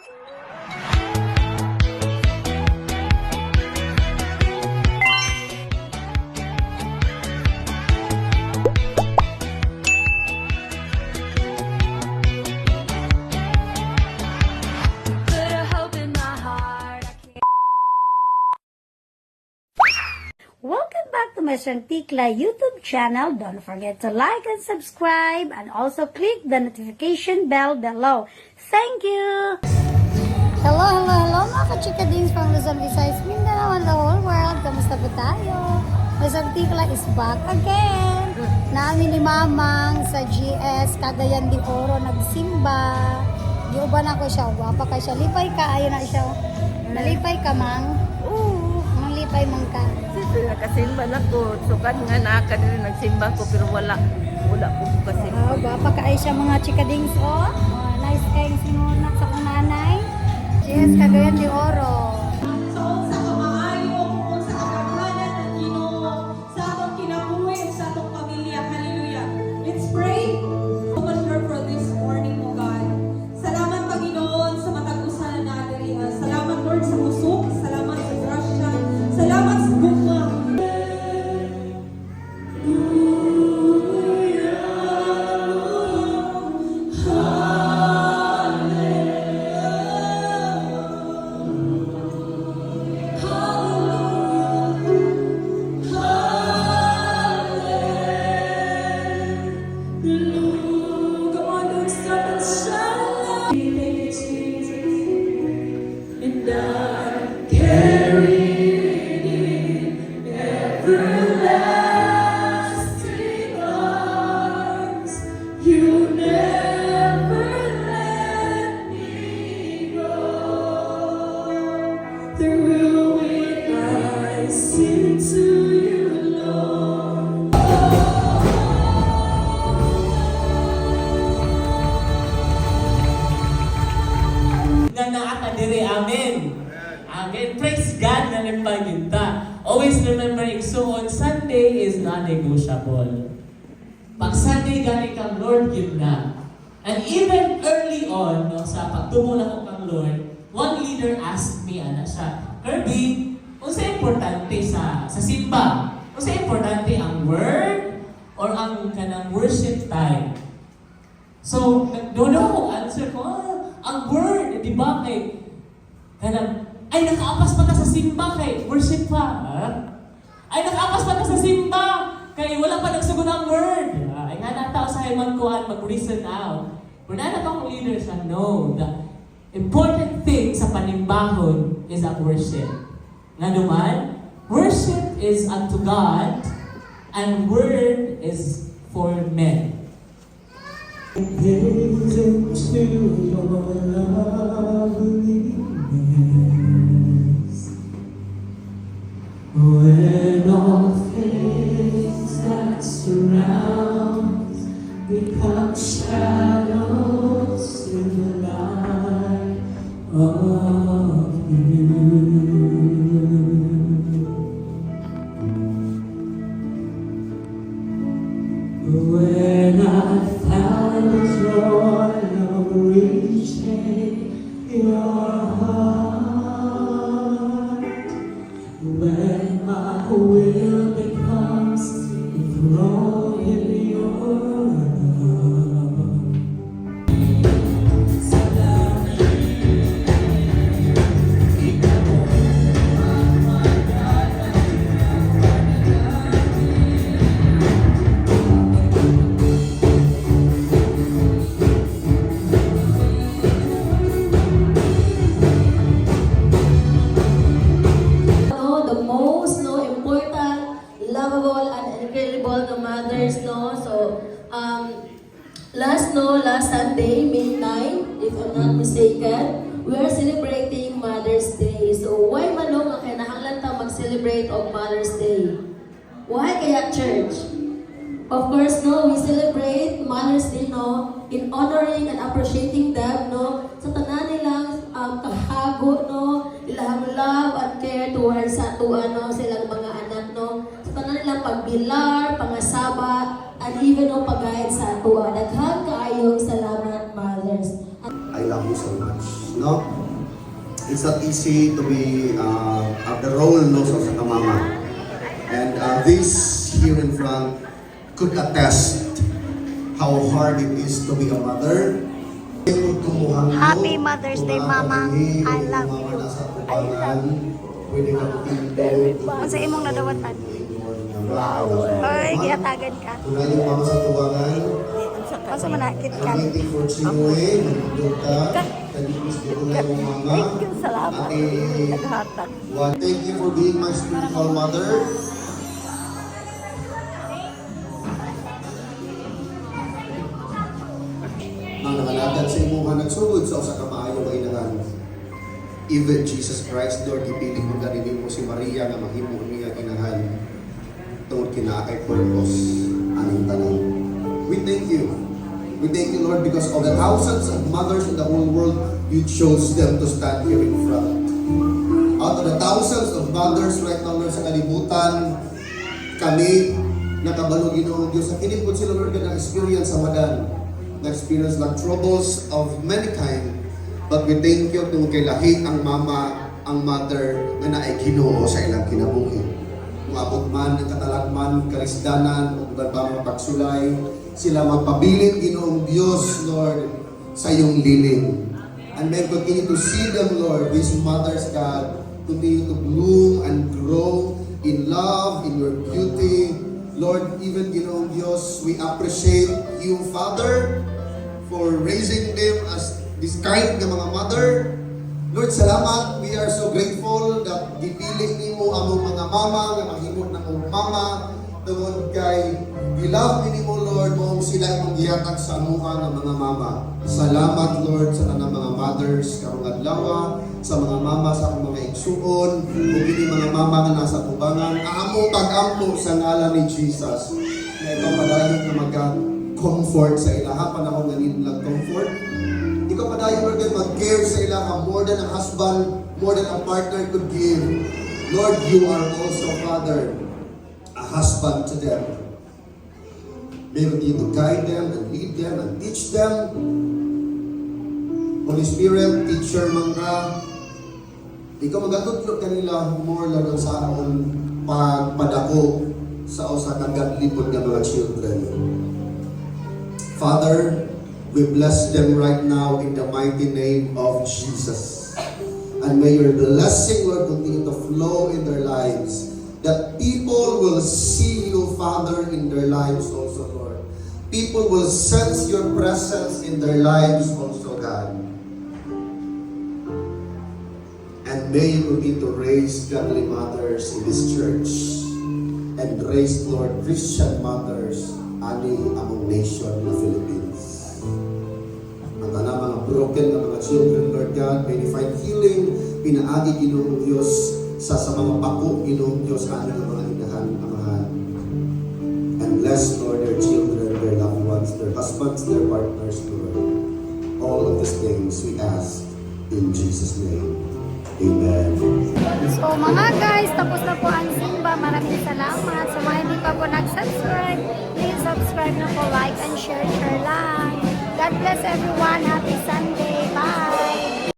Welcome back to my Shantikla YouTube channel. Don't forget to like and subscribe and also click the notification bell below. Thank you! Hello mga ka-chikadings from Luzon, Visayas, Mindanao, and the whole world. Kamusta po tayo? My Shantikla is back again. Namin ni Mamang sa GS Cagayan de Oro nagsimba. Giuban ako siya. Wapa ka siya. Lipay ka. Ayun na siya. Nalipay ka, Mang. Manglipay man ka. Nakasimba na ko. Sukan nga naka din nagsimba ko pero wala ko kasimba. Bapa ka ay siya mga chikadings nice kayong sinunat sa kong nanay. Yes, Cagayan de Oro. Sa kamaayo, sa kagalanan ng Ginoo, sa atong kinabuhi, sa atong pamilya. Hallelujah. Let's pray. So much Lord for this morning, O God. Salamat Panginoon sa matag-usan na natin. Salamat Lord sa usok. Salamat sa grasya. Salamat sa gugma. Amen. Amen. Praise God na nagpaginta. Always remembering, so on Sunday is non-negotiable. Pag Sunday galing kang Lord, give na. And even early on, no, sa pagtumo na ko kang Lord, one leader asked me, Kirby, unsa importante sa simba? Unsa importante ang word or ang kanang worship time? So, doon ako answer ko, ang word, di ba kay ay nakaapas pa ta sa simba kay worship pa. Ay nakaapas pa ta sa simba kay wala pa nagsugod ang word. Ay nga nataw sa magkuhan, mag-reason out. Kung na pang leader siya, no. The important thing sa panimbahon is ang worship. Nga naman, worship is unto God and word is for men. Gaze into your loveliness, when all things that surround become shadows in the light of you. When I found the joy of reaching your heart, when my will becomes enthroned in your love. Last Sunday, May 9, if I'm not mistaken, we are celebrating Mother's Day. So, why manong ang kinahanglan ta mag-celebrate of Mother's Day? Why kaya church? Of course, no, we celebrate Mother's Day, no, in honoring and appreciating them, no, sa tanan nilang kahago, no, ilang love and care towards sa tuwa, no, sa ilang mga anak, no, sa tanan nilang pagbilar, pangasaba, and even no pagayad sa tuwa. Daghang kaayong salamat, mothers. I love you so much. no? It's not easy to be at the role no sa mama. And this here in front could attest how hard it is to be a mother. Happy Mother's Day, Mama. I love you. Pwede ka pinto. Ang sa imong nadawatan. Ay, giyatagan ka. Tunay yung mama sa tubangan. Masa manakit ka. I'm waiting for Chinoy. Nandito ka. Thank Thank you, salamat. Naghatag. Thank you for being my spiritual mother. Nang nangalagad sa imo nga nagsugod sa usa ka maayo nga inahan. Even Jesus Christ, Lord, ipiling mo ganin mo si Maria nga mahimo niya inahan. Tungod kinaakay purpose aning tanan. We thank you. We thank you, Lord, because of the thousands of mothers in the whole world, you chose them to stand here in front. Out of the thousands of mothers right now, Lord, sa kalibutan, kami, nakabalo Ginoong Diyos, sa kinipod sila, Lord, na experience sa madan, na experience lang troubles of many kind, but we thank you kung kay lahi ang mama, ang mother, na naay Ginoo sa ilang kinabuhi. Kung abot man, ang katalagman, karisdanan, o ba pagsulay, sila magpabilin Ginoong Diyos, Lord, sa iyong liling. And may continue to see them, Lord, these mothers, God, continue to bloom and grow in love, in your beauty. Lord, even Ginoong Diyos, we appreciate you, Father, for raising them as this kind ng mga mother. Lord, salamat. We are so grateful that gipiling ni mo ang mga mama, nga mahimot ng mga mama, tungod kay love ni mo, Lord, mo sila imong gihatag sa amuha ng mga mama. Salamat, Lord, sa tanang mga mothers, karong adlaw, sa mga mama, sa akong mga igsuon, kung kini mga mama nga nasa tubangan, amo pag-ampo sa ngalan ni Jesus, na ikaw padayon na mag-comfort sa ilaha, panahon nga nilang comfort. Ikaw padayon, Lord, mag-care sa ilaha, more than a husband, more than a partner could give. Lord, you are also, Father, a husband to them. May you to guide them and lead them and teach them. Holy Spirit, teacher man ka. Ikaw magatutlog kanila more lang sa aon pagpadako sa usa ka gadlipod nga mga children. Father, we bless them right now in the mighty name of Jesus. And may your blessing, Lord, continue to flow in their lives. That people will see you, Father, in their lives also, Lord. People will sense your presence in their lives also, God. And may you continue to raise godly mothers in this church. And raise, Lord, Christian mothers ani among nation na Philippines. Ang tanang mga broken na mga children, Lord God, may they find healing, pinaagi Ginoong Diyos, sa mga bako, Ginoong Diyos, ani ng mga inahan, amahan. And bless, Lord, their children, their loved ones, their husbands, their partners, Lord. All of these things we ask in Jesus' name. Amen. So mga guys, tapos na po ang Simba. Maraming salamat. Sa mga hindi pa po nag-subscribe, please subscribe na po, like and share lang. God bless everyone. Happy Sunday. Bye!